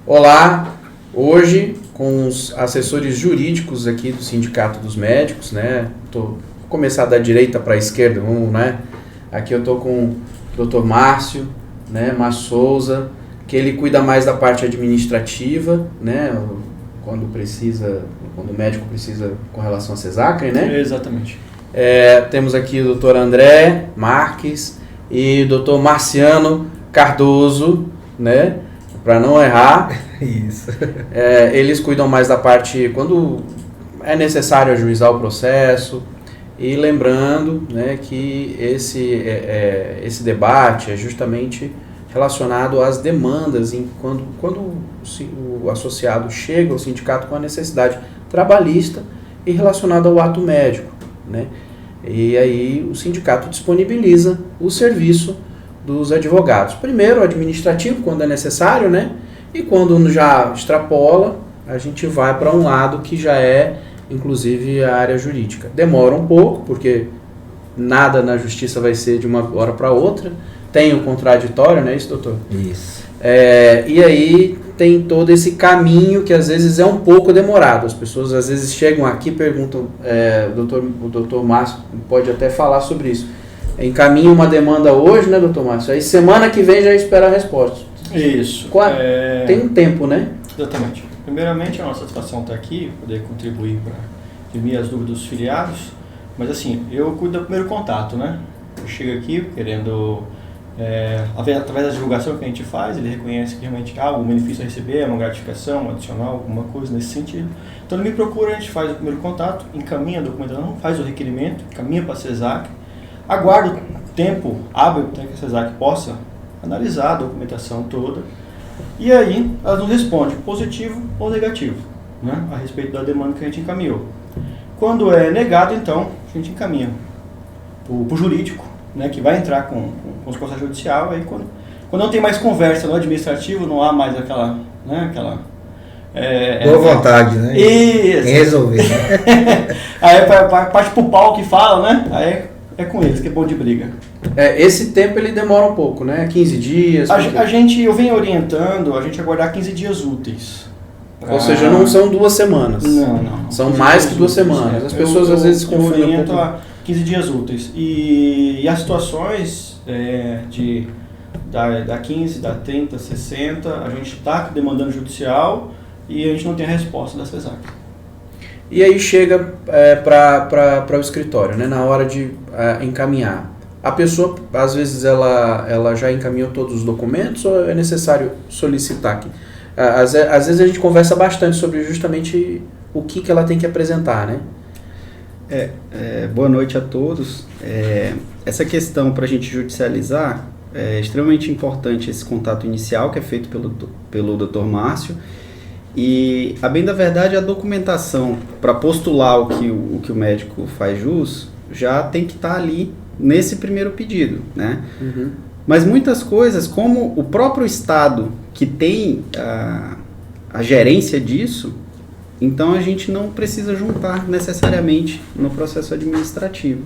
Olá, hoje com os assessores jurídicos aqui do Sindicato dos Médicos, né? Vou começar da direita para a esquerda, né? Aqui eu tô com o Dr. Márcio, né? Márcio Souza, que ele cuida mais da parte administrativa, né? Quando o médico precisa com relação a Cesacre, né? Exatamente. Temos aqui o Dr. André Marques e o Dr. Marciano Cardoso, né? Para não errar. Isso. Eles cuidam mais da parte quando é necessário ajuizar o processo. E lembrando, né, que esse debate é justamente relacionado às demandas quando o associado chega ao sindicato com a necessidade trabalhista e relacionado ao ato médico, né? E aí o sindicato disponibiliza o serviço dos advogados. Primeiro, administrativo, quando é necessário, né? E quando já extrapola, a gente vai para um lado que já é, inclusive, a área jurídica. Demora um pouco, porque nada na justiça vai ser de uma hora para outra. Tem o contraditório, não é isso, doutor? Isso. E aí tem todo esse caminho que às vezes é um pouco demorado. As pessoas às vezes chegam aqui e perguntam, o doutor Márcio pode até falar sobre isso. Encaminha uma demanda hoje, né, doutor Márcio? Aí semana que vem já espera a resposta. Isso. Tem um tempo, né? Exatamente. Primeiramente, a nossa satisfação está aqui, poder contribuir para dirimir as dúvidas dos filiados. Mas assim, eu cuido do primeiro contato, né? Eu chego aqui querendo, através da divulgação que a gente faz, ele reconhece que realmente há algum benefício a receber, uma gratificação, um adicional, alguma coisa nesse sentido. Então ele me procura, a gente faz o primeiro contato, encaminha a documentação, faz o requerimento, encaminha para a Cesacre, aguardo tempo hábil para que a Cesacre possa analisar a documentação toda e aí ela nos responde positivo ou negativo, né, a respeito da demanda que a gente encaminhou. Quando é negado, então, a gente encaminha para o jurídico, né, que vai entrar com os processos judicial. Aí quando não tem mais conversa no administrativo, não há mais aquela, né, boa vontade, né? Isso. Em resolver. Né? Aí parte pro pau que fala, né? Aí é com eles, que é bom de briga. Esse tempo ele demora um pouco, né? 15 dias. Eu venho orientando a gente aguardar 15 dias úteis. Ou seja, não são 2 semanas. Não. São mais que 2 semanas. As pessoas às vezes confundem um pouco. A 15 dias úteis. E as situações da 15, da 30, 60, a gente está demandando judicial e a gente não tem a resposta da Cesacre. E aí chega para o escritório, né, na hora de encaminhar. A pessoa, às vezes, ela já encaminhou todos os documentos ou é necessário solicitar aqui? Às vezes a gente conversa bastante sobre justamente o que ela tem que apresentar, né? Boa noite a todos. Essa questão para a gente judicializar é extremamente importante, esse contato inicial que é feito pelo Dr. Márcio. E, a bem da verdade, a documentação para postular o que o médico faz jus já tem que estar ali nesse primeiro pedido, né? Uhum. Mas muitas coisas, como o próprio Estado que tem a gerência disso, então a gente não precisa juntar necessariamente no processo administrativo.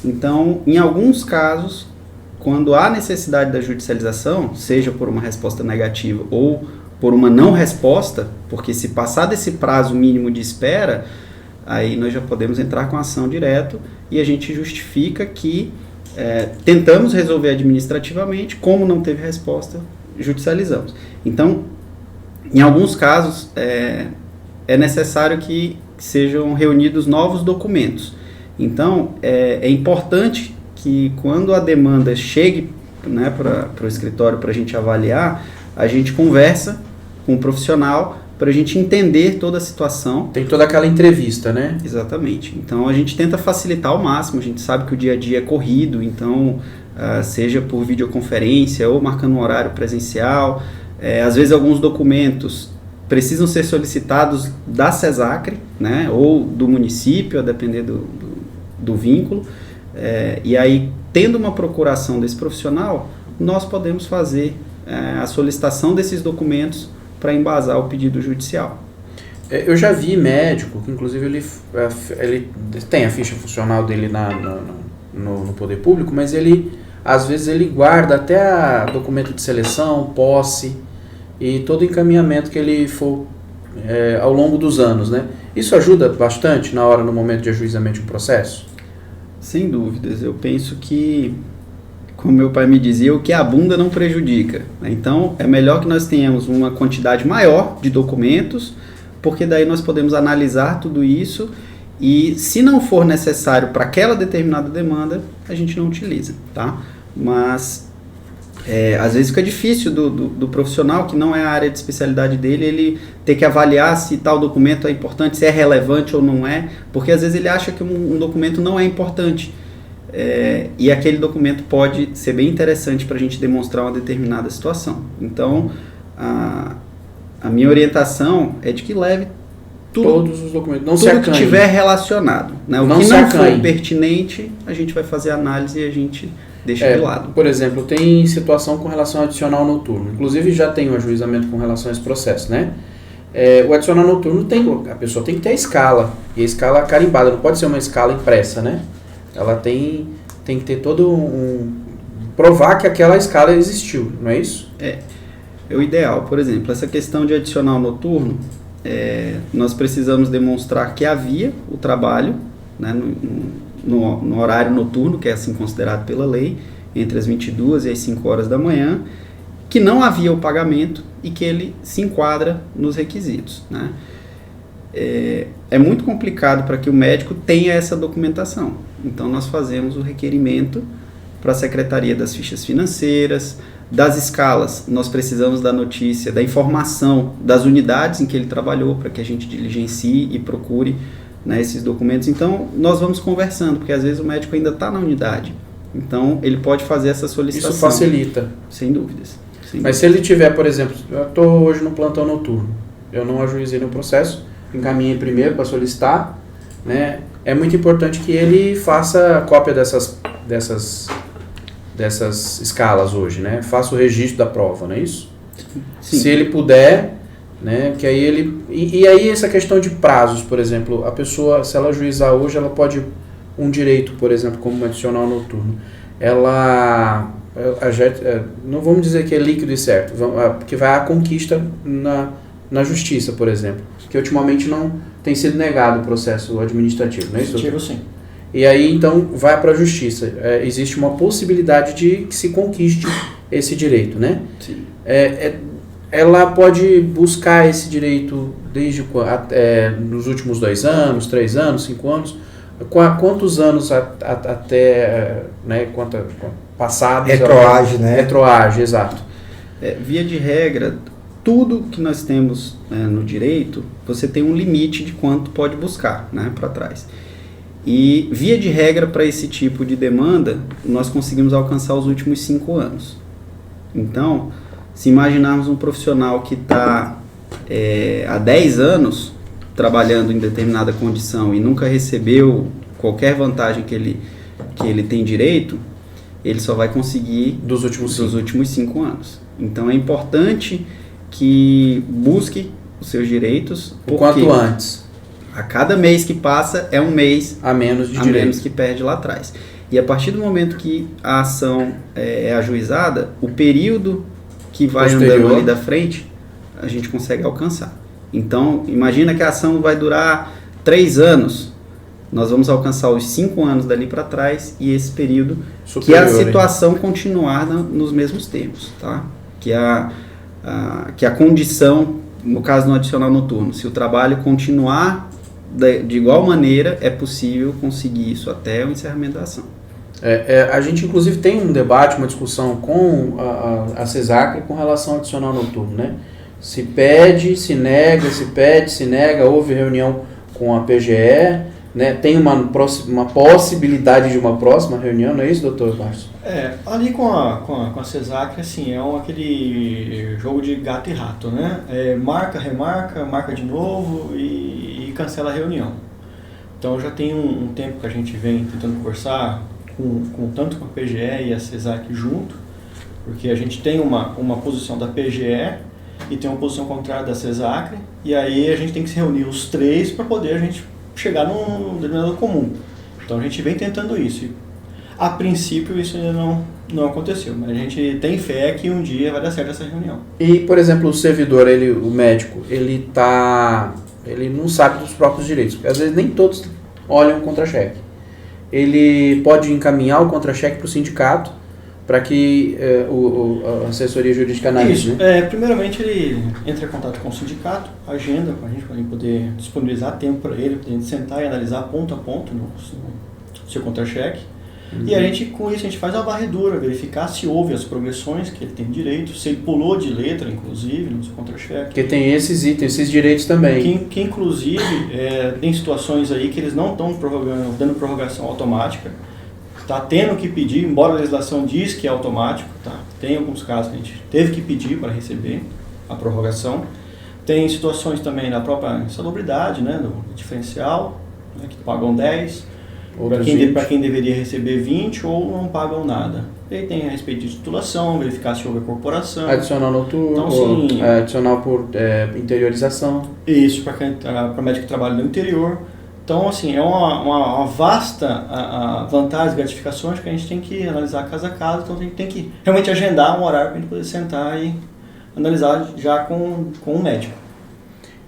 Então, em alguns casos, quando há necessidade da judicialização, seja por uma resposta negativa ou por uma não resposta, porque se passar desse prazo mínimo de espera, aí nós já podemos entrar com ação direto e a gente justifica que tentamos resolver administrativamente, como não teve resposta, judicializamos. Então, em alguns casos, é necessário que sejam reunidos novos documentos. Então, é importante que quando a demanda chegue, né, para o escritório para a gente avaliar, a gente conversa com o profissional para a gente entender toda a situação. Tem toda aquela entrevista, né? Exatamente. Então a gente tenta facilitar ao máximo, a gente sabe que o dia a dia é corrido, então seja por videoconferência ou marcando um horário presencial, às vezes alguns documentos precisam ser solicitados da Cesacre, né, ou do município, a depender do vínculo, e aí tendo uma procuração desse profissional, nós podemos fazer a solicitação desses documentos para embasar o pedido judicial. Eu já vi médico, que inclusive ele tem a ficha funcional dele no poder público, mas às vezes ele guarda até documento de seleção, posse, e todo o encaminhamento que ele for ao longo dos anos, né? Isso ajuda bastante no momento de ajuizamento de um processo? Sem dúvidas. Eu penso que, como meu pai me dizia, o que abunda não prejudica. Então, é melhor que nós tenhamos uma quantidade maior de documentos, porque daí nós podemos analisar tudo isso e, se não for necessário para aquela determinada demanda, a gente não utiliza, tá? Mas às vezes fica difícil do profissional, que não é a área de especialidade dele, ele ter que avaliar se tal documento é importante, se é relevante ou não é, porque às vezes ele acha que um documento não é importante. E aquele documento pode ser bem interessante para a gente demonstrar uma determinada situação. Então, a minha orientação é de que leve todos os documentos, não tudo que tiver relacionado, né? O que não for pertinente, a gente vai fazer análise e a gente deixa de lado. Por exemplo, tem situação com relação ao adicional noturno. Inclusive, já tem um ajuizamento com relação a esse processo, né? O adicional noturno a pessoa tem que ter a escala, e a escala carimbada, não pode ser uma escala impressa, né? Ela tem que ter provar que aquela escala existiu, não é isso? É o ideal. Por exemplo, essa questão de adicional noturno, nós precisamos demonstrar que havia o trabalho, né, no horário noturno, que é assim considerado pela lei, entre as 22 e as 5 horas da manhã, que não havia o pagamento e que ele se enquadra nos requisitos, né? É muito complicado para que o médico tenha essa documentação. Então, nós fazemos o requerimento para a Secretaria das Fichas Financeiras, das escalas. Nós precisamos da notícia, da informação das unidades em que ele trabalhou, para que a gente diligencie e procure, né, esses documentos. Então, nós vamos conversando, porque às vezes o médico ainda está na unidade. Então, ele pode fazer essa solicitação. Isso facilita. Sem dúvidas. Mas se ele tiver, por exemplo, eu estou hoje no plantão noturno, eu não ajuizei no processo, encaminhei primeiro para solicitar, né? É muito importante que ele faça cópia dessas escalas hoje, né? Faça o registro da prova, não é isso? Sim. Se ele puder, né? Que aí ele... E aí essa questão de prazos, por exemplo, a pessoa, se ela ajuizar hoje, ela pode... Um direito, por exemplo, como adicional noturno, ela... não vamos dizer que é líquido e certo, porque vai à conquista na justiça, por exemplo, que ultimamente não tem sido negado o processo administrativo, não é isso? Administrativo, sim. E aí, então, vai para a justiça. Existe uma possibilidade de que se conquiste esse direito, né? Sim. Ela pode buscar esse direito desde nos últimos 2 anos, 3 anos, 5 anos, quantos anos até, né, passados... Retroage, né? Retroage, exato. Via de regra, tudo que nós temos no direito, você tem um limite de quanto pode buscar, né, para trás. E, via de regra, para esse tipo de demanda, nós conseguimos alcançar os últimos 5 anos. Então, se imaginarmos um profissional que está há 10 anos trabalhando em determinada condição e nunca recebeu qualquer vantagem que ele tem direito, ele só vai conseguir dos últimos 5 anos. Então, é importante que busque os seus direitos. O quanto antes. A cada mês que passa é um mês a menos de a direito. Menos que perde lá atrás. E a partir do momento que a ação é ajuizada, o período que vai andando ali da frente, a gente consegue alcançar. Então, imagina que a ação vai durar 3 anos. Nós vamos alcançar os 5 anos dali para trás e esse período superior, que a situação continuar nos mesmos termos, tá? Que a condição, no caso no adicional noturno, se o trabalho continuar de igual maneira, é possível conseguir isso até o encerramento da ação. A gente, inclusive, tem um debate, uma discussão com a CESACRE com relação ao adicional noturno, né? Se pede, se nega, se pede, se nega, houve reunião com a PGE, né? Tem uma possibilidade de uma próxima reunião, não é isso, doutor Márcio? Ali com a CESACRE, assim, aquele jogo de gato e rato, né? Marca, remarca, marca de novo e cancela a reunião. Então já tem um tempo que a gente vem tentando conversar tanto com a PGE e a CESACRE junto, porque a gente tem uma posição da PGE e tem uma posição contrária da CESACRE, e aí a gente tem que se reunir os 3 para poder a gente chegar num denominador comum. Então a gente vem tentando isso. A princípio isso ainda não aconteceu, mas a gente tem fé que um dia vai dar certo essa reunião. E, por exemplo, o servidor, o médico, ele não sabe dos próprios direitos, porque às vezes nem todos olham o contra-cheque. Ele pode encaminhar o contra-cheque para o sindicato para que a assessoria jurídica analise. Isso. Né? Primeiramente ele entra em contato com o sindicato, agenda com a gente para poder disponibilizar tempo para ele, para a gente sentar e analisar ponto a ponto no seu contra-cheque. E a gente, com isso, a gente faz a varredura, verificar se houve as progressões que ele tem direito, se ele pulou de letra, inclusive, no seu contra-cheque. Porque tem esses itens, esses direitos também. Que inclusive, tem situações aí que eles não estão dando prorrogação automática, está tendo que pedir, embora a legislação diz que é automático, tá? Tem alguns casos que a gente teve que pedir para receber a prorrogação. Tem situações também da própria insalubridade, né, do diferencial, né, que pagam 10%. Para quem deveria receber 20 ou não pagam nada. E aí tem a respeito de titulação, verificar se houve corporação. Adicional noturno, então, sim, adicional por interiorização. Isso, para médico que trabalha no interior. Então, assim, é uma vasta vantagem e gratificações que a gente tem que analisar caso a caso. Então, a gente tem que realmente agendar um horário para a gente poder sentar e analisar já com o médico.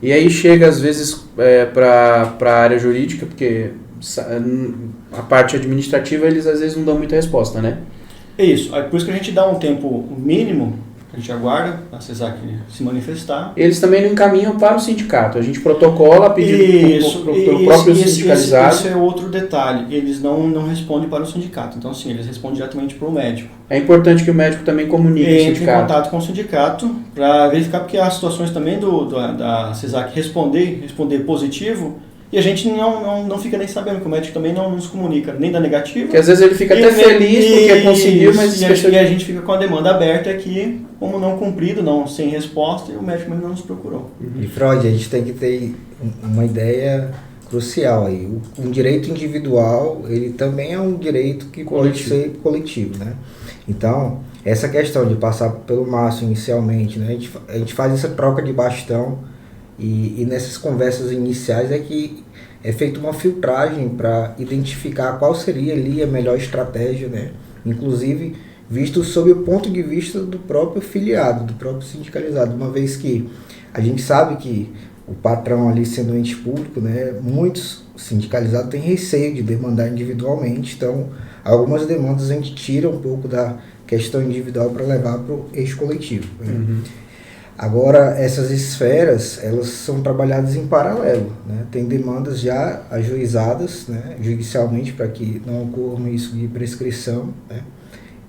E aí chega, às vezes, para a área jurídica, porque a parte administrativa eles às vezes não dão muita resposta, né? É isso, por isso que a gente dá um tempo mínimo, a gente aguarda a CESAC se manifestar. Eles também não encaminham para o sindicato, a gente protocola pedido pelo próprio sindicalizado. Isso é outro detalhe, eles não respondem para o sindicato, então sim, eles respondem diretamente para o médico. É importante que o médico também comunique o sindicato. Entre em contato com o sindicato para verificar, porque há situações também da CESAC responder positivo, e a gente não fica nem sabendo, que o médico também não nos comunica, nem da negativa. Porque às vezes ele fica até feliz porque conseguiu, mas... E a gente fica com a demanda aberta aqui, como não cumprido, sem resposta, e o médico ainda não nos procurou. E Freud, a gente tem que ter uma ideia crucial aí. Um direito individual, ele também é um direito que pode ser coletivo, né? Então, essa questão de passar pelo Márcio inicialmente, né? A gente faz essa troca de bastão. E nessas conversas iniciais é que é feita uma filtragem para identificar qual seria ali a melhor estratégia, né? Inclusive visto sob o ponto de vista do próprio filiado, do próprio sindicalizado, uma vez que a gente sabe que o patrão ali sendo ente público, né, muitos sindicalizados têm receio de demandar individualmente, então algumas demandas a gente tira um pouco da questão individual para levar para o eixo coletivo, né? Uhum. Agora, essas esferas, elas são trabalhadas em paralelo, né? Tem demandas já ajuizadas, né, judicialmente, para que não ocorra um risco de prescrição, né?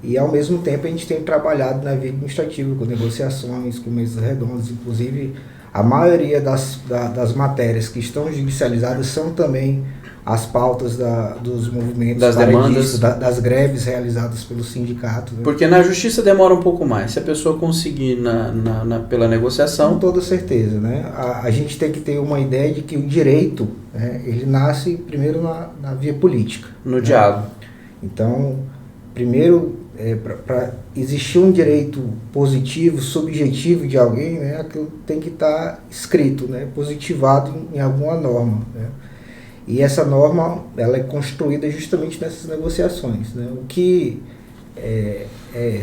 E, ao mesmo tempo, a gente tem trabalhado na via administrativa, com negociações, com mesas redondas. Inclusive, a maioria das matérias que estão judicializadas são também as pautas dos movimentos, das demandas, das greves realizadas pelo sindicato, né? Porque na justiça demora um pouco mais. Se a pessoa conseguir pela negociação... Com toda certeza, né? A gente tem que ter uma ideia de que o direito, né, ele nasce primeiro na via política. No né? diálogo. Então, primeiro, para existir um direito positivo, subjetivo de alguém, né, aquilo tem que estar escrito, né, positivado em alguma norma, né? E essa norma, ela é construída justamente nessas negociações, né? O que é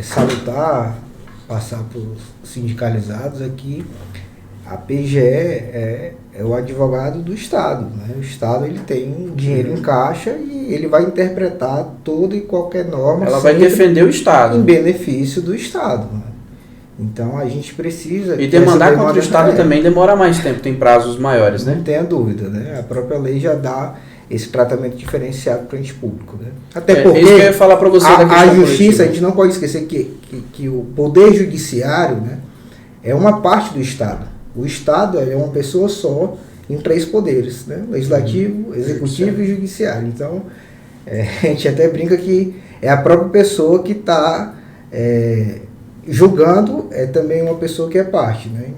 salutar, passar para os sindicalizados é que a PGE é o advogado do Estado, né? O Estado, ele tem um dinheiro em caixa e ele vai interpretar toda e qualquer norma. Ela vai defender o Estado. Em benefício do Estado, né? Então a gente precisa... E demandar contra o Estado também demora mais tempo, tem prazos maiores, né? Não tenha dúvida, né? A própria lei já dá esse tratamento diferenciado para o ente público, né? Até porque isso que eu ia falar para você a justiça, a gente não pode esquecer que o poder judiciário, né, é uma parte do Estado. O Estado é uma pessoa só em 3 poderes, né? Legislativo, executivo e judiciário. Então, a gente até brinca que é a própria pessoa que está julgando, é também uma pessoa que é parte, né?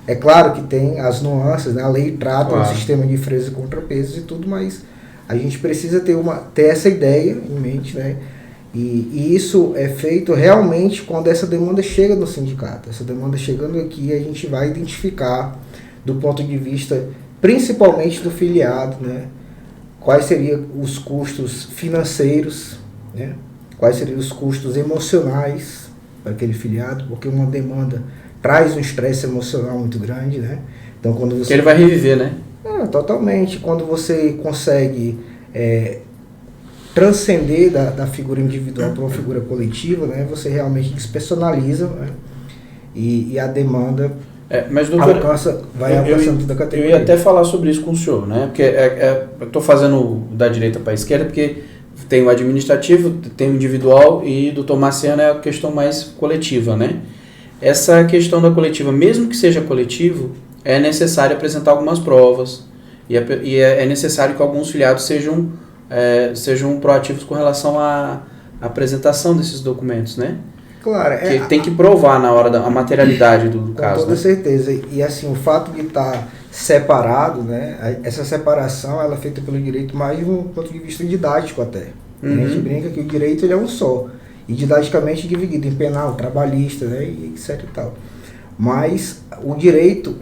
É claro que tem as nuances, né? A lei trata o sistema de freios e contrapesos e tudo, mas a gente precisa ter essa ideia em mente, né? E isso é feito realmente quando essa demanda chega no sindicato. Essa demanda chegando aqui, a gente vai identificar, do ponto de vista principalmente do filiado, né, quais seriam os custos financeiros né? Quais seriam os custos emocionais para aquele filiado, porque uma demanda traz um estresse emocional muito grande, né? Então, quando você... Que ele vai reviver, né? Totalmente. Quando você consegue transcender da figura individual para uma figura coletiva, né? Você realmente despersonaliza, né? E a demanda mas, doutor, vai alcançando toda a categoria. Eu ia até falar sobre isso com o senhor, né? Porque eu estou fazendo da direita para a esquerda, porque tem o administrativo, tem o individual e do doutor Marciano é a questão mais coletiva, né? Essa questão da coletiva, mesmo que seja coletivo, é necessário apresentar algumas provas e é necessário que alguns filiados sejam proativos com relação à apresentação desses documentos, né? Claro. Que tem que provar na hora da materialidade do caso. Com toda certeza. E assim, o fato de estar separado, né? Essa separação ela é feita pelo direito mais de um ponto de vista didático até. A gente brinca que o direito ele é um só. E didaticamente dividido em penal, trabalhista, né? E etc e tal. Mas o direito,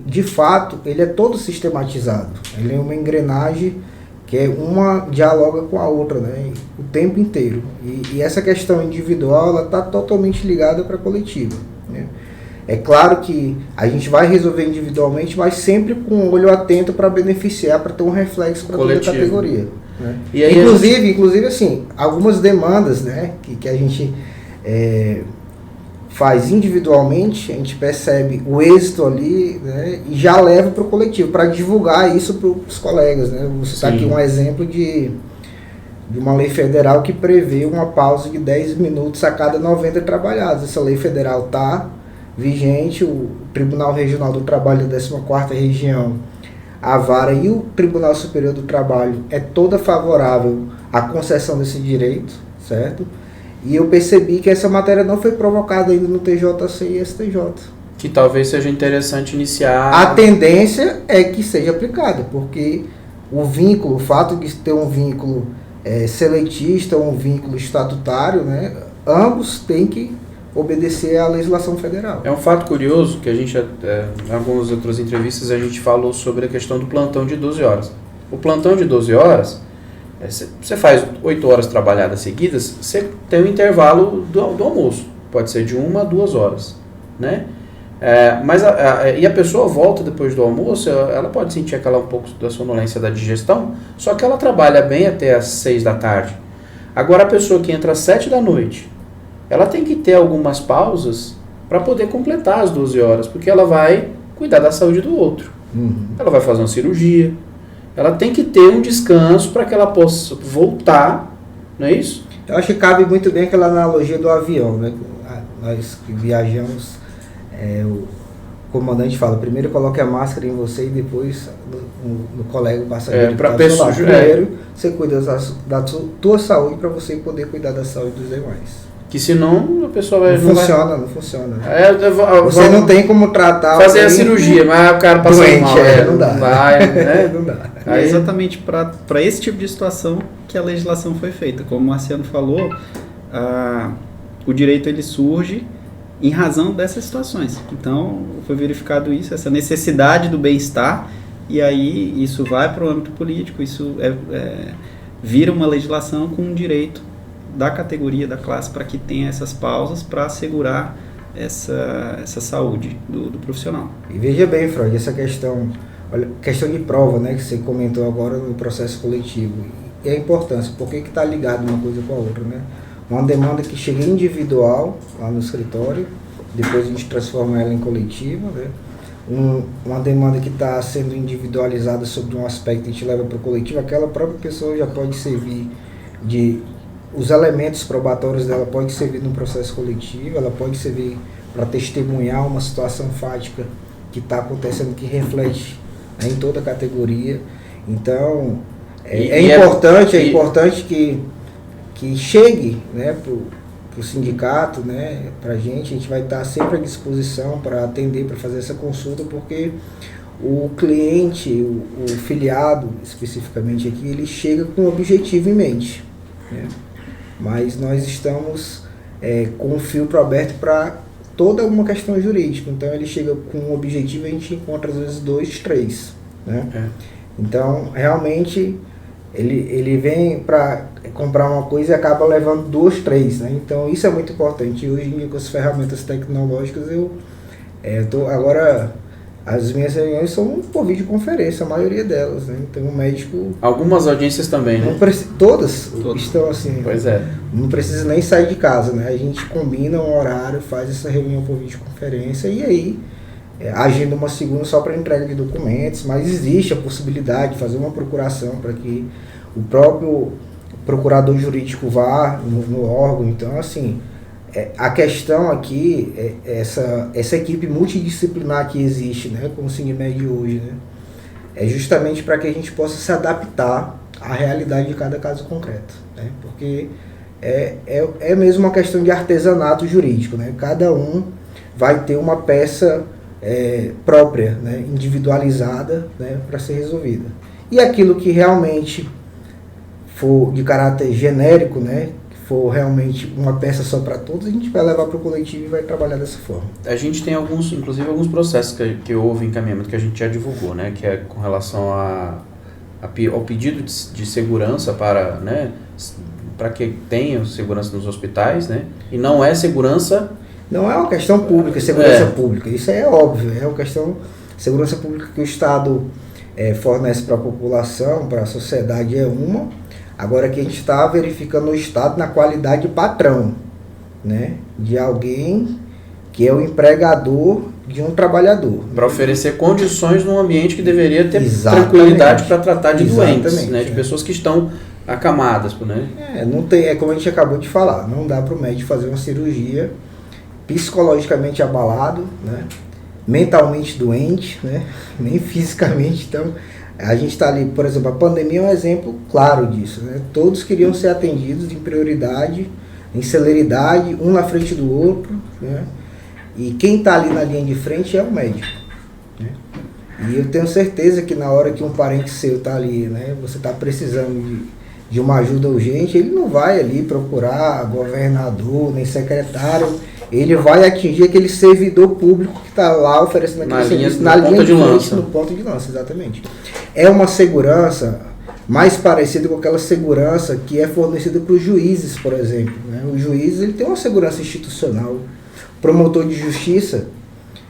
de fato, ele é todo sistematizado. Ele é uma engrenagem que uma dialoga com a outra, né? O tempo inteiro. E essa questão individual, ela está totalmente ligada para a coletiva, né? É claro que a gente vai resolver individualmente, mas sempre com um olho atento para beneficiar, para ter um reflexo para toda a categoria, né? E aí inclusive, assim, algumas demandas, né, que a gente faz individualmente, a gente percebe o êxito ali, né, e já leva para o coletivo, para divulgar isso para os colegas, né? Vou citar aqui um exemplo de uma lei federal que prevê uma pausa de 10 minutos a cada 90 trabalhados. Essa lei federal está vigente, o Tribunal Regional do Trabalho da 14ª Região, a Vara e o Tribunal Superior do Trabalho é toda favorável à concessão desse direito, certo? E eu percebi que essa matéria não foi provocada ainda no TJC e STJ. Que talvez seja interessante iniciar... A tendência é que seja aplicada, porque o fato de ter um vínculo seletista ou um vínculo estatutário, né, ambos têm que obedecer à legislação federal. É um fato curioso que a gente, em algumas outras entrevistas, a gente falou sobre a questão do plantão de 12 horas. O plantão de 12 horas... Você faz 8 horas trabalhadas seguidas, você tem um intervalo do almoço. Pode ser de 1 a 2 horas, né? E a pessoa volta depois do almoço, ela pode sentir um pouco da sonolência da digestão, só que ela trabalha bem até às 6 da tarde. Agora a pessoa que entra às 7 da noite, ela tem que ter algumas pausas para poder completar as 12 horas, porque ela vai cuidar da saúde do outro. Ela vai fazer uma cirurgia. Ela tem que ter um descanso para que ela possa voltar, não é isso? Eu acho que cabe muito bem aquela analogia do avião, né? Nós que viajamos, o comandante fala, primeiro coloque a máscara em você e depois no colega passageiro. Primeiro você cuida da tua saúde para você poder cuidar da saúde dos demais. Que senão a pessoa vai... Não funciona. Você não tem como tratar... Fazer a cirurgia, mas o cara passa mal. Não dá. Não dá. É exatamente para esse tipo de situação que a legislação foi feita. Como o Marciano falou, o direito ele surge em razão dessas situações. Então, foi verificado isso, essa necessidade do bem-estar, e aí isso vai para o âmbito político, isso vira uma legislação com um direito da categoria, da classe, para que tenha essas pausas para assegurar essa saúde do profissional. E veja bem, Freud, essa questão de prova, né, que você comentou agora no processo coletivo, e a importância, por que está ligado uma coisa com a outra, né? Uma demanda que chega individual lá no escritório, depois a gente transforma ela em coletiva, né? Uma demanda que está sendo individualizada sobre um aspecto que a gente leva para o coletivo, aquela própria pessoa já pode servir os elementos probatórios dela podem servir no processo coletivo, ela pode servir para testemunhar uma situação fática que está acontecendo, que reflete em toda a categoria. Então, é importante que chegue, né, para o sindicato, né, para a gente vai estar sempre à disposição para atender, para fazer essa consulta, porque o cliente, o filiado especificamente aqui, ele chega com um objetivo em mente, né? Mas nós estamos com um filtro aberto para toda uma questão jurídica. Então ele chega com um objetivo e a gente encontra às vezes 2, 3, né? Então realmente ele vem para comprar uma coisa e acaba levando 2, 3, né? Então isso é muito importante. E hoje em dia com as ferramentas tecnológicas agora as minhas reuniões são por videoconferência, a maioria delas, né? Então o médico... Algumas audiências também, né? Todas estão assim. Pois é. Não precisa nem sair de casa, né? A gente combina um horário, faz essa reunião por videoconferência e aí agenda uma segunda só para entrega de documentos, mas existe a possibilidade de fazer uma procuração para que o próprio procurador jurídico vá no órgão. Então, assim, a questão aqui é essa equipe multidisciplinar que existe, né, com o Sindmed hoje, né, é justamente para que a gente possa se adaptar à realidade de cada caso concreto, né, porque é mesmo uma questão de artesanato jurídico, né, cada um vai ter uma peça própria, né, individualizada, né, para ser resolvida. E aquilo que realmente for de caráter genérico, né, que for realmente uma peça só para todos, a gente vai levar para o coletivo e vai trabalhar dessa forma. A gente tem inclusive alguns processos que houve encaminhamento que a gente já divulgou, né, que é com relação ao pedido de segurança para, né, para que tenham segurança nos hospitais, né, e não é segurança... Não é uma questão pública, segurança pública, isso é óbvio, é uma questão de segurança pública que o Estado fornece para a população, para a sociedade é uma, agora que a gente está verificando o Estado na qualidade de patrão, né, de alguém que é o empregador de um trabalhar,dor. Para oferecer condições num ambiente que deveria ter tranquilidade para tratar de doentes, né, de pessoas que estão acamadas, né? Não tem, como a gente acabou de falar, não dá para o médico fazer uma cirurgia psicologicamente abalado, né, mentalmente doente, né, nem fisicamente. Então a gente está ali, por exemplo, a pandemia é um exemplo claro disso, né? Todos queriam ser atendidos em prioridade, em celeridade, um na frente do outro, né? E quem está ali na linha de frente é o médico, né? E eu tenho certeza que na hora que um parente seu está ali, né, você está precisando de uma ajuda urgente, ele não vai ali procurar governador, nem secretário, ele vai atingir aquele servidor público que está lá oferecendo aquele serviço na linha de frente, no ponto de lança, exatamente. É uma segurança mais parecida com aquela segurança que é fornecida para os juízes, por exemplo, né? O juiz, ele tem uma segurança institucional, o promotor de justiça,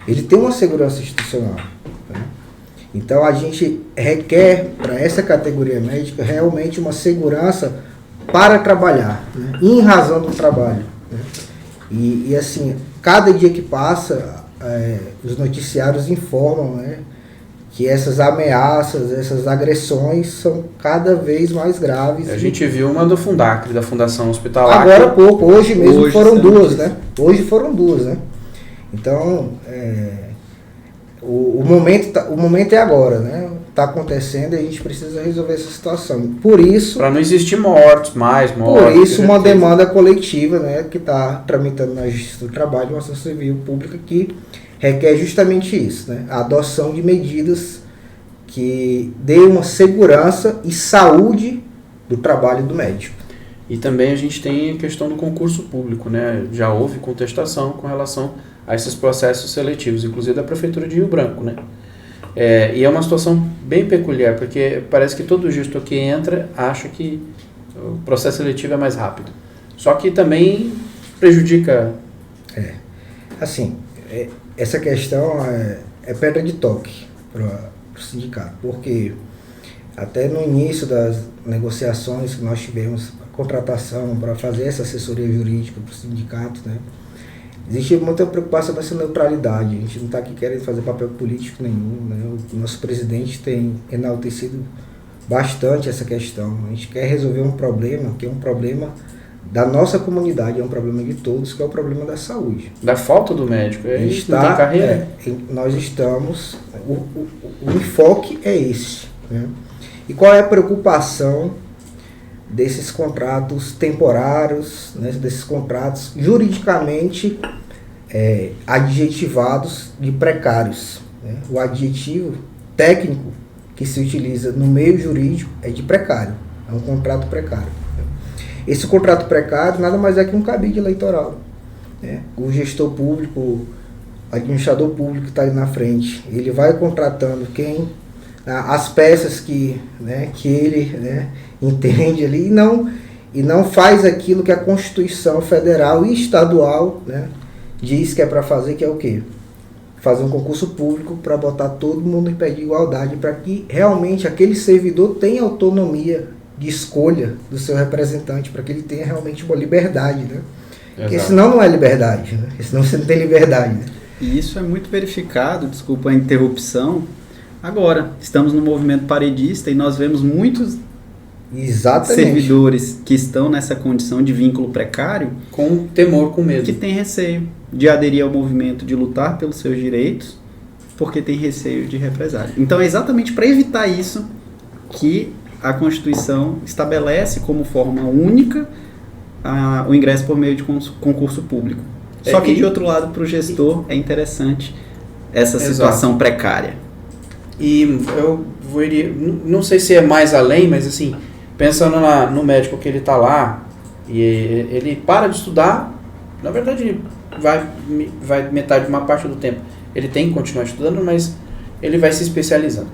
ele tem uma segurança institucional, né? Então a gente requer para essa categoria médica realmente uma segurança para trabalhar, né, em razão do trabalho, né? E assim, cada dia que passa, os noticiários informam, né, que essas ameaças, essas agressões são cada vez mais graves. A gente viu uma do Fundacre, da Fundação Hospitalar. Agora há pouco, hoje mesmo foram duas, né? Hoje foram duas, né? Então, o momento é agora, né? Está acontecendo e a gente precisa resolver essa situação. Por isso... Para não existir mais mortes. Por isso, uma demanda coletiva, né, que está tramitando na Justiça do Trabalho, uma ação civil pública que requer justamente isso, né? A adoção de medidas que dê uma segurança e saúde do trabalho do médico. E também a gente tem a questão do concurso público, né? Já houve contestação com relação a esses processos seletivos, inclusive da Prefeitura de Rio Branco, né? E é uma situação bem peculiar, porque parece que todo gestor que entra acha que o processo seletivo é mais rápido. Só que também prejudica... Assim, essa questão é pedra de toque para o sindicato, porque até no início das negociações que nós tivemos, a contratação para fazer essa assessoria jurídica para o sindicato, né, existe muita preocupação dessa neutralidade. A gente não está aqui querendo fazer papel político nenhum, né? O nosso presidente tem enaltecido bastante essa questão. A gente quer resolver um problema que é um problema da nossa comunidade, é um problema de todos, que é o problema da saúde. Da falta do médico, não tem carreira. Nós estamos... O enfoque é esse, né? E qual é a preocupação desses contratos temporários, né, desses contratos juridicamente adjetivados de precários, né? O adjetivo técnico que se utiliza no meio jurídico é de precário, é um contrato precário. Esse contrato precário nada mais é que um cabide eleitoral, né? O gestor público, o administrador público que está ali na frente, ele vai contratando quem as peças que ele, né, entende ali e não faz aquilo que a Constituição Federal e Estadual, né, diz que é para fazer, que é o quê? Fazer um concurso público para botar todo mundo em pé de igualdade, para que realmente aquele servidor tenha autonomia de escolha do seu representante, para que ele tenha realmente uma liberdade, né? Porque senão não é liberdade, né? Senão você não tem liberdade. Né? E isso é muito verificado, desculpa a interrupção. Agora, estamos no movimento paredista e nós vemos muitos servidores que estão nessa condição de vínculo precário, com temor, com medo, que tem receio de aderir ao movimento, de lutar pelos seus direitos, porque tem receio de represália. Então é exatamente para evitar isso que a Constituição estabelece como forma única o ingresso por meio de concurso público. Só que, de outro lado, para o gestor, é interessante essa situação precária. E eu não sei se é mais além, mas assim, pensando no médico que ele está lá, e ele para de estudar, na verdade, vai metade de uma parte do tempo. Ele tem que continuar estudando, mas ele vai se especializando.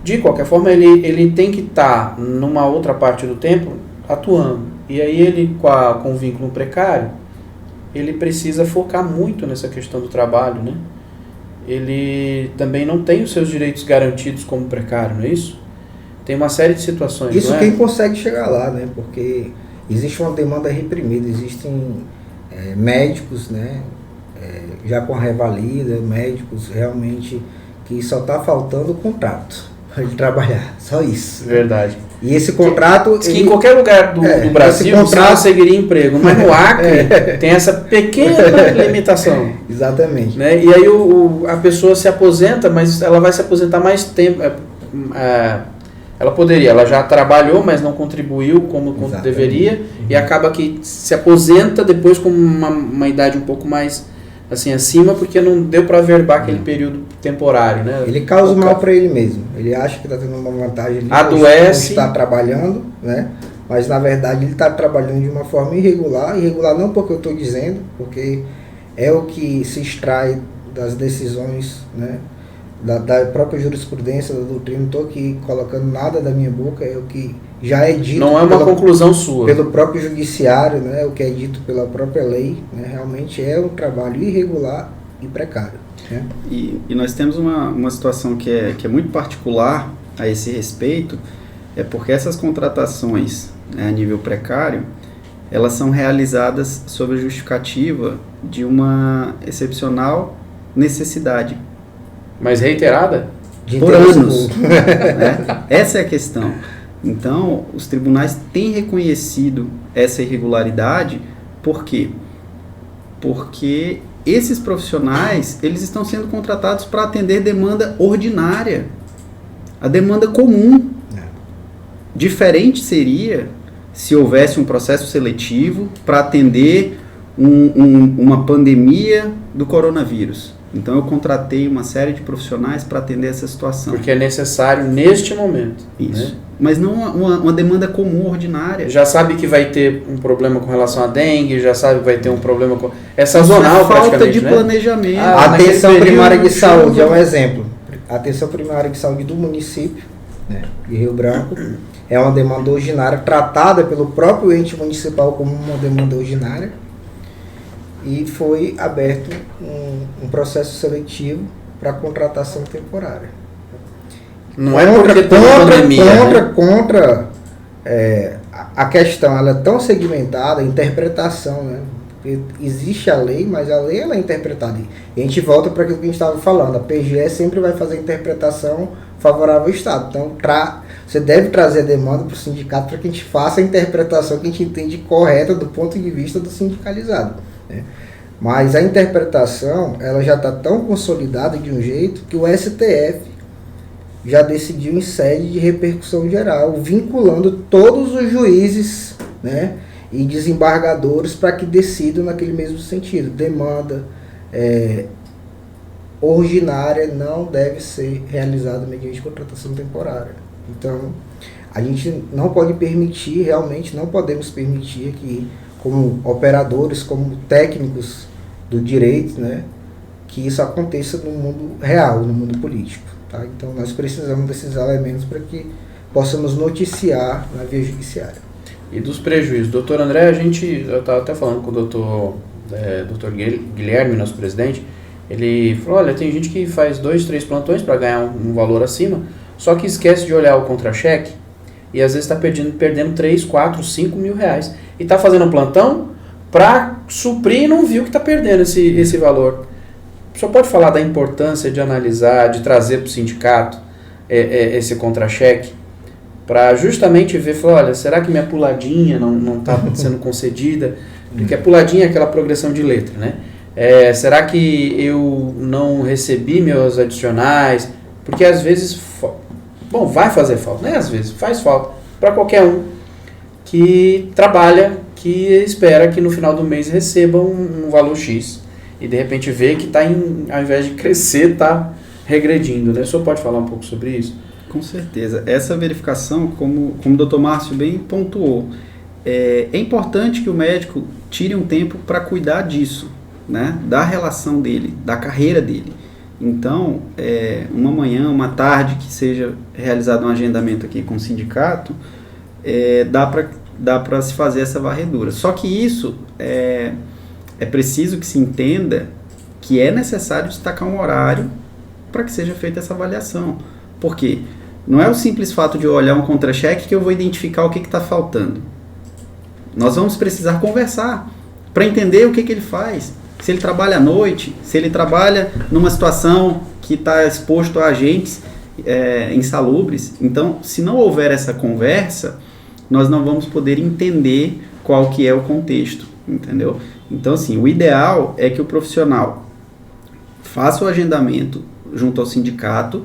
De qualquer forma, ele tem que estar numa outra parte do tempo atuando. E aí ele, com o vínculo precário, ele precisa focar muito nessa questão do trabalho, né? Ele também não tem os seus direitos garantidos como precário, não é isso? Tem uma série de situações, isso não é? Quem consegue chegar lá, né? Porque existe uma demanda reprimida, existem médicos, né? Já com revalida, médicos realmente que só está faltando o contrato para ele trabalhar, só isso. Verdade. E esse contrato... Que em qualquer lugar do Brasil você conseguiria emprego, mas no Acre tem essa pequena limitação. Exatamente. Né? E aí a pessoa se aposenta, mas ela vai se aposentar mais tempo. Ela já trabalhou, mas não contribuiu como deveria, e acaba que se aposenta depois com uma idade um pouco mais assim acima, porque não deu para averbar aquele período temporário, né? Ele causa mal para ele mesmo. Ele acha que está tendo uma vantagem ali, adoece, está trabalhando, né? Mas na verdade ele está trabalhando de uma forma irregular não porque eu estou dizendo, porque é o que se extrai das decisões, né? Da própria jurisprudência, da doutrina. Não estou aqui colocando nada da minha boca, é o que já é dito. Não é uma conclusão sua. Pelo próprio judiciário, né, o que é dito pela própria lei, né, realmente é um trabalho irregular e precário. Né? E nós temos uma situação que é muito particular a esse respeito, é porque essas contratações, né, a nível precário, elas são realizadas sob a justificativa de uma excepcional necessidade. Mas reiterada? Por anos. Né? Essa é a questão. Então, os tribunais têm reconhecido essa irregularidade. Por quê? Porque esses profissionais, eles estão sendo contratados para atender demanda ordinária, a demanda comum. Diferente seria se houvesse um processo seletivo para atender uma pandemia do coronavírus. Então eu contratei uma série de profissionais para atender essa situação. Porque é necessário neste momento. Isso. Né? Mas não uma demanda comum, ordinária. Já sabe que vai ter um problema com relação à dengue, já sabe que vai ter um problema com... É sazonal praticamente, falta de né? planejamento. A atenção primária de saúde é um exemplo. A atenção primária de saúde do município, né, de Rio Branco, é uma demanda ordinária tratada pelo próprio ente municipal como uma demanda ordinária. E foi aberto um processo seletivo para contratação temporária. Não é porque tem uma pandemia, contra a questão, ela é tão segmentada, a interpretação, né? Porque existe a lei, mas a lei ela é interpretada. E a gente volta para aquilo que a gente estava falando, a PGE sempre vai fazer a interpretação favorável ao Estado. Então, você deve trazer a demanda para o sindicato para que a gente faça a interpretação que a gente entende correta do ponto de vista do sindicalizado. Né? Mas a interpretação ela já está tão consolidada de um jeito que o STF já decidiu em sede de repercussão geral, vinculando todos os juízes, né, e desembargadores para que decidam naquele mesmo sentido. Demanda ordinária não deve ser realizada mediante contratação temporária. Então, a gente não pode permitir, realmente não podemos permitir que, como operadores, como técnicos do direito, né, que isso aconteça no mundo real, no mundo político. Tá? Então nós precisamos desses elementos para que possamos noticiar na via judiciária. E dos prejuízos. Doutor André, eu estava até falando com o doutor Guilherme, nosso presidente, ele falou, olha, tem gente que faz 2, 3 plantões para ganhar um valor acima, só que esquece de olhar o contra-cheque e às vezes está perdendo 3, 4, 5 mil reais. E está fazendo um plantão para suprir e não viu que está perdendo esse valor. O senhor pode falar da importância de analisar, de trazer para o sindicato esse contra-cheque, para justamente ver, falar, olha, será que minha puladinha não está sendo concedida? Porque a puladinha é aquela progressão de letra, né? Será que eu não recebi meus adicionais? Porque às vezes, vai fazer falta, né? Às vezes faz falta para qualquer um que trabalha, que espera que no final do mês receba um valor X e de repente vê que ao invés de crescer, está regredindo, né? O senhor pode falar um pouco sobre isso? Com certeza. Essa verificação, como o Dr. Márcio bem pontuou, é importante que o médico tire um tempo para cuidar disso, né? Da relação dele, da carreira dele. Então, uma manhã, uma tarde que seja realizado um agendamento aqui com o sindicato, dá para se fazer essa varredura. Só que isso é preciso que se entenda que é necessário destacar um horário para que seja feita essa avaliação. Por quê? Não é o simples fato de eu olhar um contra-cheque que eu vou identificar o que está faltando. Nós vamos precisar conversar para entender o que ele faz. Se ele trabalha à noite, se ele trabalha numa situação que está exposto a agentes insalubres. Então, se não houver essa conversa, nós não vamos poder entender qual que é o contexto, entendeu? Então, assim, o ideal é que o profissional faça o agendamento junto ao sindicato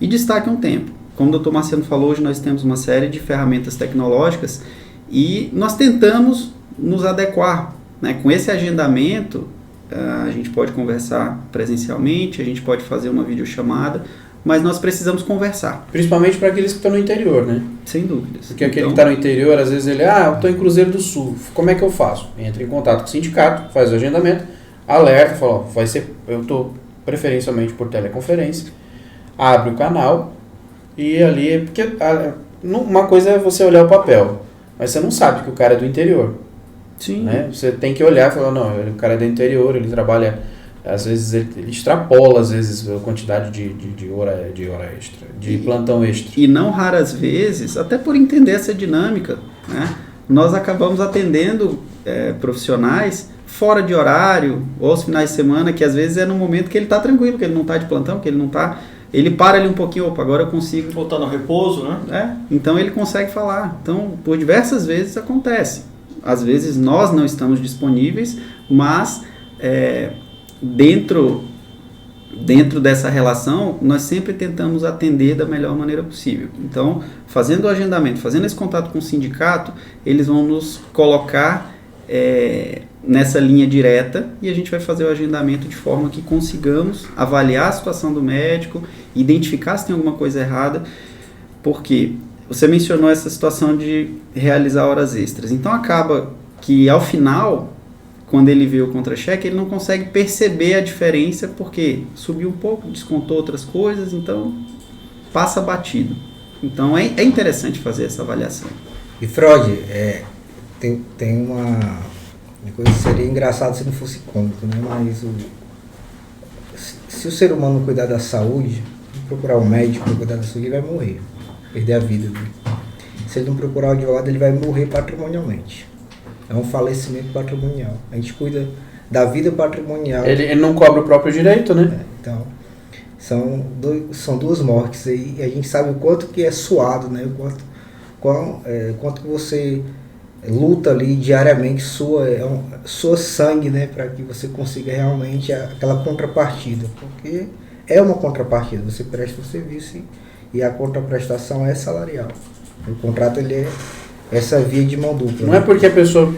e destaque um tempo. Como o Dr. Marciano falou, hoje nós temos uma série de ferramentas tecnológicas e nós tentamos nos adequar, né? Com esse agendamento, a gente pode conversar presencialmente, a gente pode fazer uma videochamada, mas nós precisamos conversar. Principalmente para aqueles que estão no interior, né? Sem dúvidas. Porque aquele que está no interior, às vezes eu estou em Cruzeiro do Sul, como é que eu faço? Entra em contato com o sindicato, faz o agendamento, alerta, fala, eu estou preferencialmente por teleconferência, abre o canal e ali, porque uma coisa é você olhar o papel, mas você não sabe que o cara é do interior. Sim. Né? Você tem que olhar e falar, não, o cara é do interior, ele trabalha, às vezes ele extrapola, às vezes, a quantidade de hora extra, de plantão extra. E não raras vezes, até por entender essa dinâmica, né? Nós acabamos atendendo profissionais fora de horário, ou aos finais de semana, que às vezes é no momento que ele está tranquilo, que ele não está de plantão, que ele não está... Ele para ali um pouquinho, agora eu consigo... Voltar no repouso, né? Então ele consegue falar. Então, por diversas vezes acontece. Às vezes nós não estamos disponíveis, mas dentro dessa relação, nós sempre tentamos atender da melhor maneira possível. Então, fazendo o agendamento, fazendo esse contato com o sindicato, eles vão nos colocar nessa linha direta e a gente vai fazer o agendamento de forma que consigamos avaliar a situação do médico, identificar se tem alguma coisa errada, porque você mencionou essa situação de realizar horas extras. Então, acaba que, ao final, quando ele vê o contra-cheque, ele não consegue perceber a diferença, porque subiu um pouco, descontou outras coisas, então passa batido. Então, é interessante fazer essa avaliação. E, Freud, tem uma coisa que seria engraçado se não fosse cômico, né? Mas se o ser humano não cuidar da saúde, procurar um médico para cuidar da saúde, ele vai morrer, perder a vida dele. Se ele não procurar o advogado, ele vai morrer patrimonialmente. É um falecimento patrimonial. A gente cuida da vida patrimonial. Ele não cobra o próprio direito, né? Então, são duas mortes aí, e a gente sabe o quanto que é suado, né? Quanto que você luta ali diariamente, sua sangue, né? Para que você consiga realmente aquela contrapartida. Porque é uma contrapartida, você presta o serviço e a contraprestação é salarial. O contrato, ele é essa via de mão dupla. Não é porque a pessoa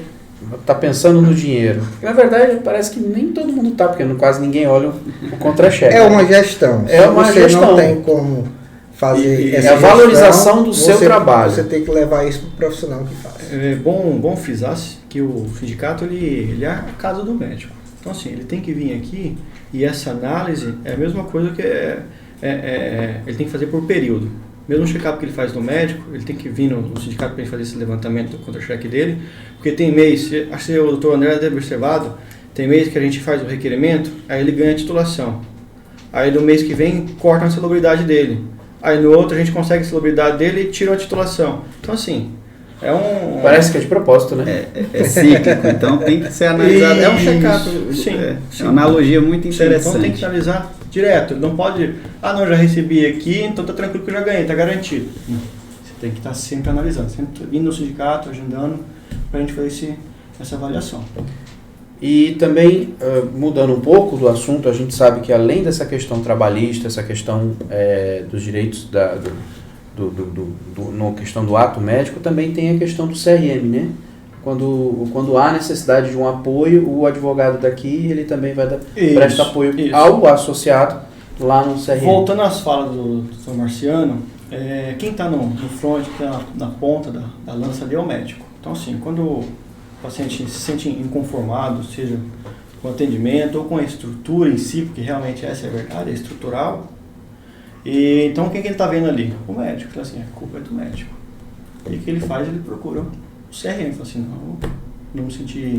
está pensando no dinheiro. Na verdade, parece que nem todo mundo está, porque quase ninguém olha o contra-cheque. É uma gestão. Você não tem como fazer essa a valorização do seu trabalho. Você tem que levar isso para o profissional que faz. É bom frisar que o sindicato ele é a casa do médico. Então, assim, ele tem que vir aqui e essa análise é a mesma coisa que ele tem que fazer por período. Mesmo o check-up que ele faz no médico, ele tem que vir no sindicato para ele fazer esse levantamento do contra-cheque dele, porque tem mês, acho que o doutor André deve ter observado, tem mês que a gente faz o requerimento, aí ele ganha a titulação. Aí no mês que vem, cortam a salubridade dele. Aí no outro a gente consegue a salubridade dele e tira a titulação. Então, assim, parece que é de propósito, né? É cíclico, então tem que ser analisado. É um check-up. Sim, é uma analogia muito interessante. Então tem que analisar direto. Não pode, não, já recebi aqui, então tá tranquilo que eu já ganhei, tá garantido. Não. Você tem que estar sempre analisando, sempre indo no sindicato, agendando, pra gente fazer essa avaliação. E também, mudando um pouco do assunto, a gente sabe que além dessa questão trabalhista, essa questão dos direitos na questão do ato médico, também tem a questão do CRM, né? Quando há necessidade de um apoio, o advogado daqui, ele também vai presta apoio ao associado lá no CRM. Voltando às falas do Dr. Marciano, quem está no front, que está na ponta da lança ali é o médico. Então, assim, quando o paciente se sente inconformado, seja com o atendimento ou com a estrutura em si, porque realmente essa é a verdade, é estrutural. E, então, quem que ele está vendo ali? O médico. Então, assim, a culpa é do médico. E o que ele faz? Ele procura o CRM. Fala assim, não me senti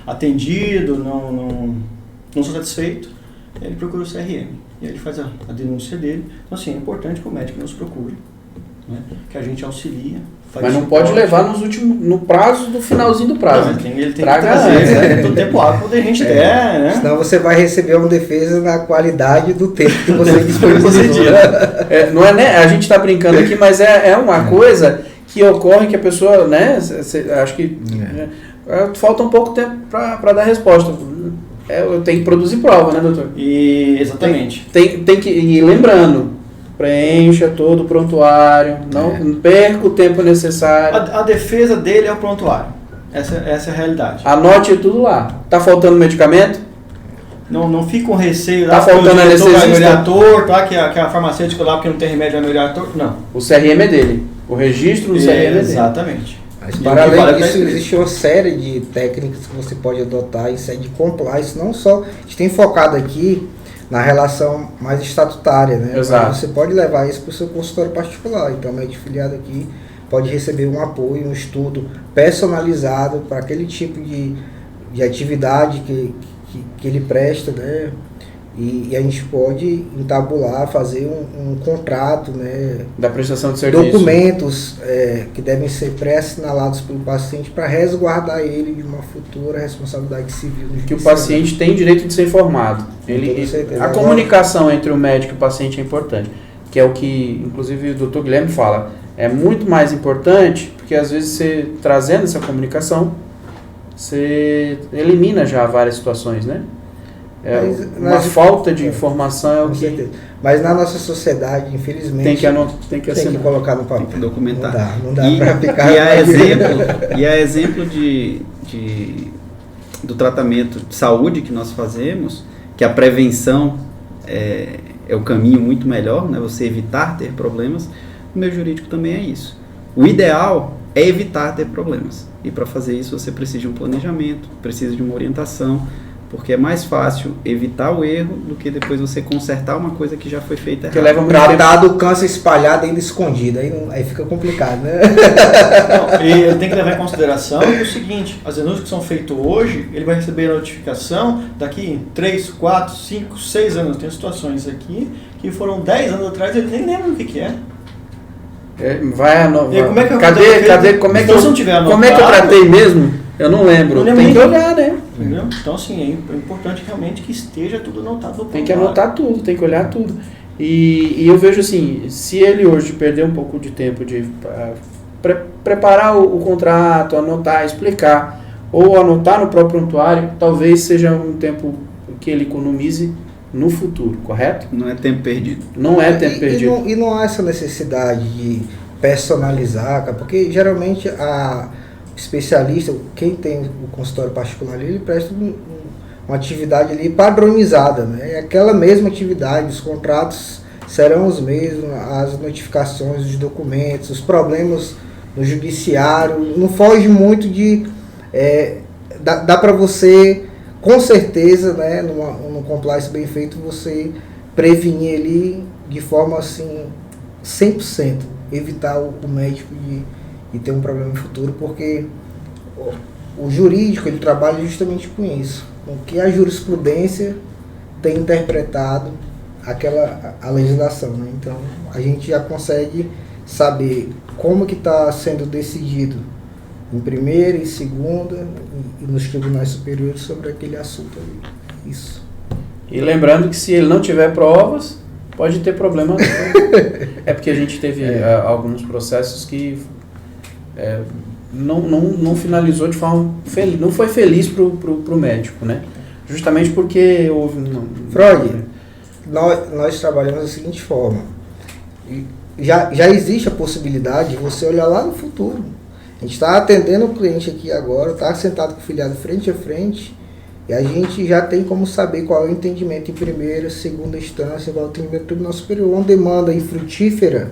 atendido, não sou satisfeito. Ele procura o CRM. E aí ele faz a denúncia dele. Então, assim, é importante que o médico nos procure, né? Que a gente auxilia. Mas não pode levar no prazo do finalzinho do prazo. Não, ele tem que trazer do tempo hábil que a gente der, né? Senão você vai receber uma defesa na qualidade do tempo que você disponibilizou. Não é, né? A gente está brincando aqui, mas é uma coisa que ocorre que a pessoa, né? Acho que falta um pouco tempo para dar resposta. Eu tenho que produzir prova, né, doutor? Exatamente. Tem que ir lembrando. Preencha todo o prontuário, não perca o tempo necessário. A defesa dele é o prontuário. Essa é a realidade. Anote tudo lá. Tá faltando medicamento? Não fica com receio. Tá faltando anestesista? Vai melhorar torto, que a farmacêutica lá, porque não tem remédio, vai melhorar torto. Não. O CRM é dele. O registro do CRM é dele. Exatamente. Mas para além disso, existe uma série de técnicas que você pode adotar em sede de compliance. Não só, a gente tem focado aqui na relação mais estatutária, né? Exato. Mas você pode levar isso para o seu consultório particular. Então, o médico filiado aqui pode receber um apoio, um estudo personalizado para aquele tipo de atividade que ele presta, né? E a gente pode entabular, fazer um contrato, né? Da prestação de serviço. Documentos que devem ser pré-assinalados pelo paciente para resguardar ele de uma futura responsabilidade civil. Que o paciente tem direito de ser informado. A comunicação entre o médico e o paciente é importante, que é o que, inclusive, o Dr. Guilherme fala. É muito mais importante, porque às vezes você, trazendo essa comunicação, você elimina já várias situações, né? Uma falta de informação é o que... Certeza. Mas na nossa sociedade, infelizmente, tem que colocar no papel. Tem que documentar. Não dá para ficar... E a exemplo do tratamento de saúde que nós fazemos, que a prevenção é o caminho muito melhor, né? Você evitar ter problemas, o meu jurídico também é isso. O ideal é evitar ter problemas. E para fazer isso você precisa de um planejamento, precisa de uma orientação, porque é mais fácil evitar o erro do que depois você consertar uma coisa que já foi feita errada. Leva tratar do câncer espalhado ainda escondido, aí fica complicado, né? Não, e ele tem que levar em consideração o seguinte, as denúncias que são feitas hoje, ele vai receber a notificação daqui 3, 4, 5, 6 anos. Tem situações aqui que foram 10 anos atrás, ele nem lembra o que é. Como é que eu tratei mesmo? Eu não lembro. Tem que olhar, né? Entendeu? Então, assim, é importante realmente que esteja tudo anotado. Tem que anotar tudo, tem que olhar tudo. E eu vejo assim, se ele hoje perder um pouco de tempo de preparar o contrato, anotar, explicar, ou anotar no próprio prontuário, talvez seja um tempo que ele economize no futuro, correto? Não é tempo perdido. Não é tempo perdido. E não há essa necessidade de personalizar, porque geralmente a especialista, quem tem o consultório particular ali, ele presta uma atividade ali padronizada, né? É aquela mesma atividade, os contratos serão os mesmos, as notificações, os documentos, os problemas no judiciário, não foge muito de... dá para você com certeza, né, num compliance bem feito, você prevenir ele de forma assim, 100%, evitar o médico de ter um problema no futuro, porque o jurídico, ele trabalha justamente com isso, com que a jurisprudência tem interpretado a legislação, né? Então, a gente já consegue saber como que está sendo decidido em primeira e segunda e nos tribunais superiores sobre aquele assunto ali. Isso. E lembrando que se ele não tiver provas, pode ter problema. É porque a gente teve alguns processos que não finalizou de forma feliz, não foi feliz pro médico, né? Justamente porque houve... Freud, nós trabalhamos da seguinte forma. Já existe a possibilidade de você olhar lá no futuro. A gente está atendendo o cliente aqui agora, está sentado com o filiado frente a frente, e a gente já tem como saber qual é o entendimento em primeira, segunda instância, qual é o entendimento do Tribunal Superior. Uma demanda infrutífera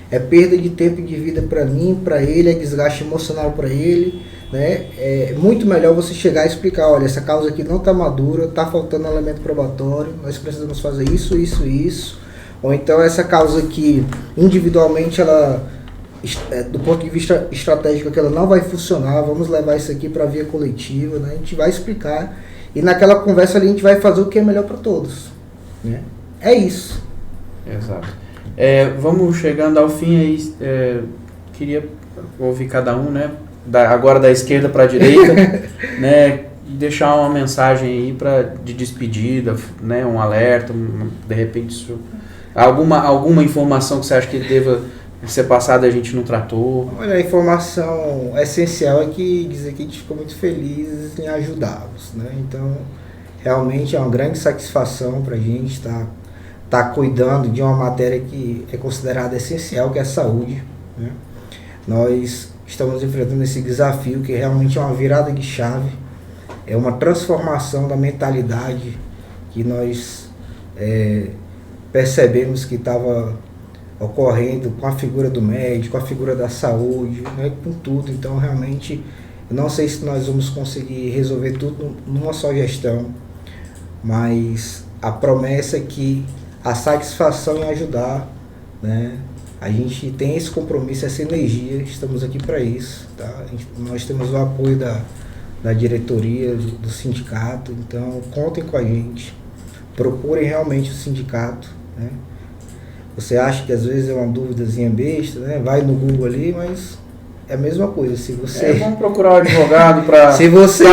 é perda de tempo e de vida para mim, para ele, é desgaste emocional para ele, né? É muito melhor você chegar e explicar, olha, essa causa aqui não está madura, está faltando elemento probatório, nós precisamos fazer isso, isso, isso. Ou então essa causa aqui, individualmente, ela, do ponto de vista estratégico, que ela não vai funcionar, vamos levar isso aqui para a via coletiva, né? A gente vai explicar, e naquela conversa ali a gente vai fazer o que é melhor para todos, né? É isso. Exato. Vamos chegando ao fim aí, queria ouvir cada um, né? Agora da esquerda para a direita, né? E deixar uma mensagem aí de despedida, né? Um alerta, de repente alguma informação que você acha que deva ser passada e a gente não tratou. Olha, a informação essencial é dizer que a gente ficou muito feliz em ajudá-los, né? Então, realmente é uma grande satisfação para a gente estar cuidando de uma matéria que é considerada essencial, que é a saúde, né? Nós estamos enfrentando esse desafio que realmente é uma virada de chave, é uma transformação da mentalidade que nós percebemos que estava ocorrendo com a figura do médico, com a figura da saúde, né, com tudo. Então, realmente, eu não sei se nós vamos conseguir resolver tudo numa só gestão, mas a promessa é que a satisfação em ajudar, né, a gente tem esse compromisso, essa energia, estamos aqui para isso, tá? Nós temos o apoio da diretoria, do sindicato, então contem com a gente, procurem realmente o sindicato, né? Você acha que às vezes é uma dúvidazinha besta, né? Vai no Google ali, mas é a mesma coisa. Se você... vamos procurar um advogado para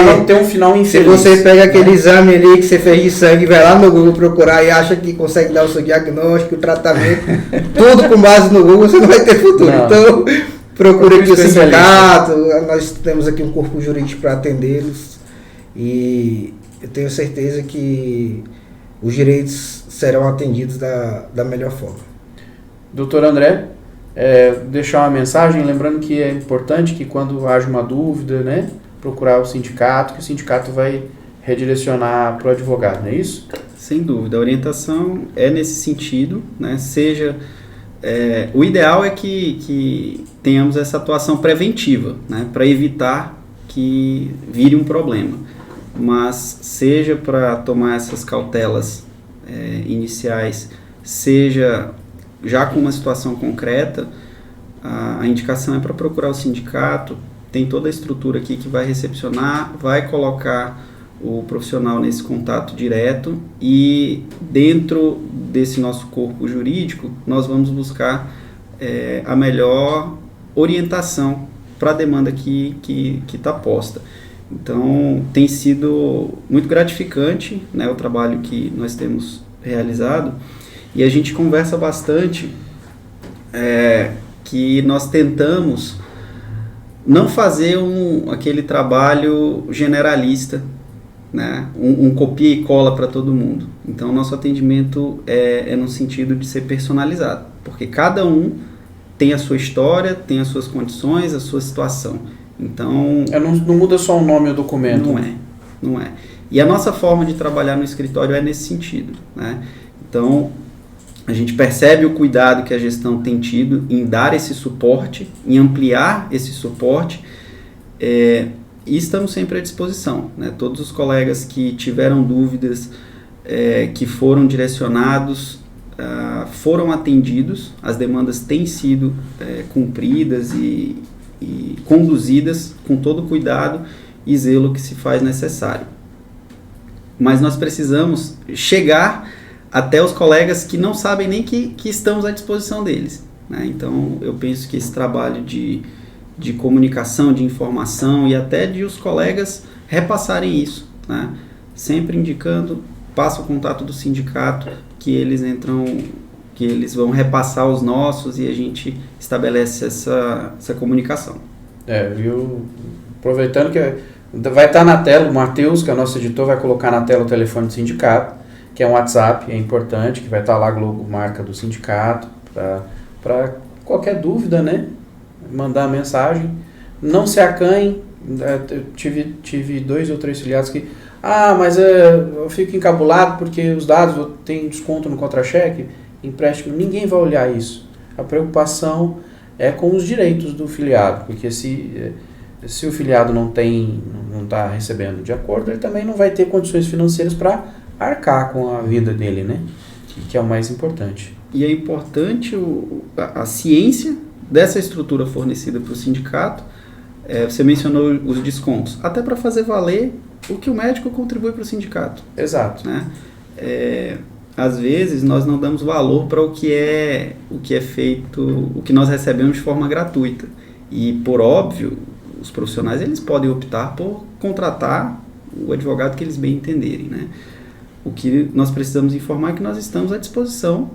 não ter um final infeliz. Se você pega aquele exame ali que você fez de sangue, vai lá no Google procurar e acha que consegue dar o seu diagnóstico, o tratamento, tudo com base no Google, você não vai ter futuro. Não. Então, procure aqui o sindicato, nós temos aqui um corpo jurídico para atendê-los e eu tenho certeza que os direitos serão atendidos da melhor forma. Doutor André, deixar uma mensagem, lembrando que é importante que quando haja uma dúvida, né, procurar o sindicato, que o sindicato vai redirecionar para o advogado, não é isso? Sem dúvida, a orientação é nesse sentido, né, o ideal é que tenhamos essa atuação preventiva, né, para evitar que vire um problema, mas seja para tomar essas cautelas iniciais, seja já com uma situação concreta, a indicação é para procurar o sindicato, tem toda a estrutura aqui que vai recepcionar, vai colocar o profissional nesse contato direto e dentro desse nosso corpo jurídico nós vamos buscar a melhor orientação para a demanda que está posta. Então tem sido muito gratificante, né, o trabalho que nós temos realizado. E a gente conversa bastante que nós tentamos não fazer aquele trabalho generalista, né? Um copia e cola para todo mundo. Então, nosso atendimento é no sentido de ser personalizado, porque cada um tem a sua história, tem as suas condições, a sua situação. Então... não muda só o nome do documento. Não é. E a nossa forma de trabalhar no escritório é nesse sentido, né? Então, a gente percebe o cuidado que a gestão tem tido em dar esse suporte, em ampliar esse suporte, E estamos sempre à disposição, né? Todos os colegas que tiveram dúvidas, que foram direcionados, foram atendidos, as demandas têm sido cumpridas e conduzidas com todo o cuidado e zelo que se faz necessário. Mas nós precisamos chegar até os colegas que não sabem nem que estamos à disposição deles, né? Então, eu penso que esse trabalho de comunicação, de informação e até de os colegas repassarem isso, né? Sempre indicando, passa o contato do sindicato, que eles vão repassar os nossos e a gente estabelece essa comunicação. Viu? Aproveitando que vai estar na tela, o Matheus, que é o nosso editor, vai colocar na tela o telefone do sindicato, que é um WhatsApp, é importante, que vai estar lá a logomarca do sindicato, para qualquer dúvida, né? Mandar mensagem. Não se acanhem. Eu tive 2 ou 3 filiados que... mas eu fico encabulado porque os dados têm desconto no contra-cheque, empréstimo. Ninguém vai olhar isso. A preocupação é com os direitos do filiado, porque se o filiado não está recebendo de acordo, ele também não vai ter condições financeiras para arcar com a vida dele, né? Que é o mais importante. E é importante a ciência dessa estrutura fornecida para o sindicato. Você mencionou os descontos, até para fazer valer o que o médico contribui para o sindicato. Exato. Né? Às vezes nós não damos valor para o que é feito, o que nós recebemos de forma gratuita. E, por óbvio, os profissionais eles podem optar por contratar o advogado que eles bem entenderem, né? O que nós precisamos informar é que nós estamos à disposição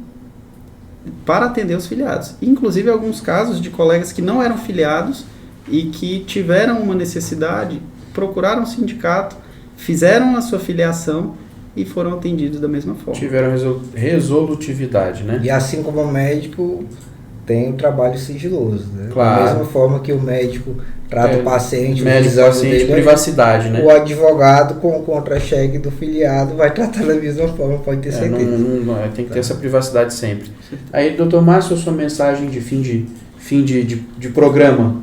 para atender os filiados. Inclusive, alguns casos de colegas que não eram filiados e que tiveram uma necessidade, procuraram o sindicato, fizeram a sua filiação e foram atendidos da mesma forma. Tiveram resolutividade, né? E assim como o médico tem um trabalho sigiloso, né? Claro. Da mesma forma que o médico trata o paciente, médico, paciente, privacidade, né? O advogado com o contra-cheque do filiado vai tratar da mesma forma, pode ter certeza. Tem que ter essa privacidade sempre. Aí, doutor Márcio, a sua mensagem de fim de programa.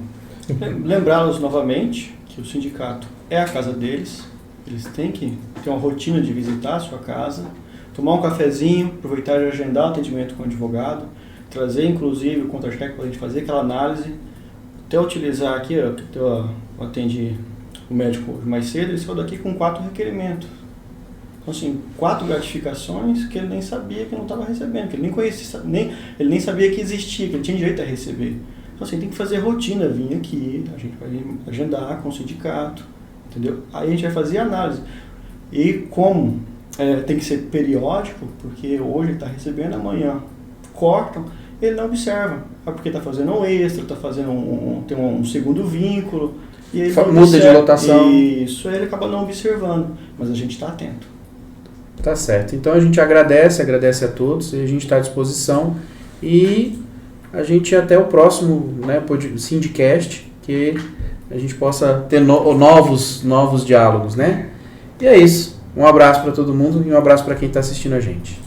Lembrá-los novamente que o sindicato é a casa deles, eles têm que ter uma rotina de visitar a sua casa, tomar um cafezinho, aproveitar e agendar o atendimento com o advogado, trazer inclusive o contra-cheque para a gente fazer aquela análise, até utilizar aqui, eu atendi o médico mais cedo, ele saiu daqui com 4 requerimentos. Então, assim, 4 gratificações que ele nem sabia que não estava recebendo, que ele nem conhecia, ele nem sabia que existia, que ele tinha direito a receber. Então, assim, tem que fazer rotina, vir aqui, a gente vai agendar com o sindicato, entendeu? Aí a gente vai fazer análise. E como tem que ser periódico, porque hoje ele está recebendo, amanhã cortam, ele não observa. Porque está fazendo um extra, está fazendo tem um segundo vínculo. E ele muda de lotação. Isso, ele acaba não observando. Mas a gente está atento. Tá certo. Então a gente agradece a todos, e a gente está à disposição. E a gente até o próximo, né, Sindicast, que a gente possa ter novos diálogos, né? E é isso. Um abraço para todo mundo e um abraço para quem está assistindo a gente.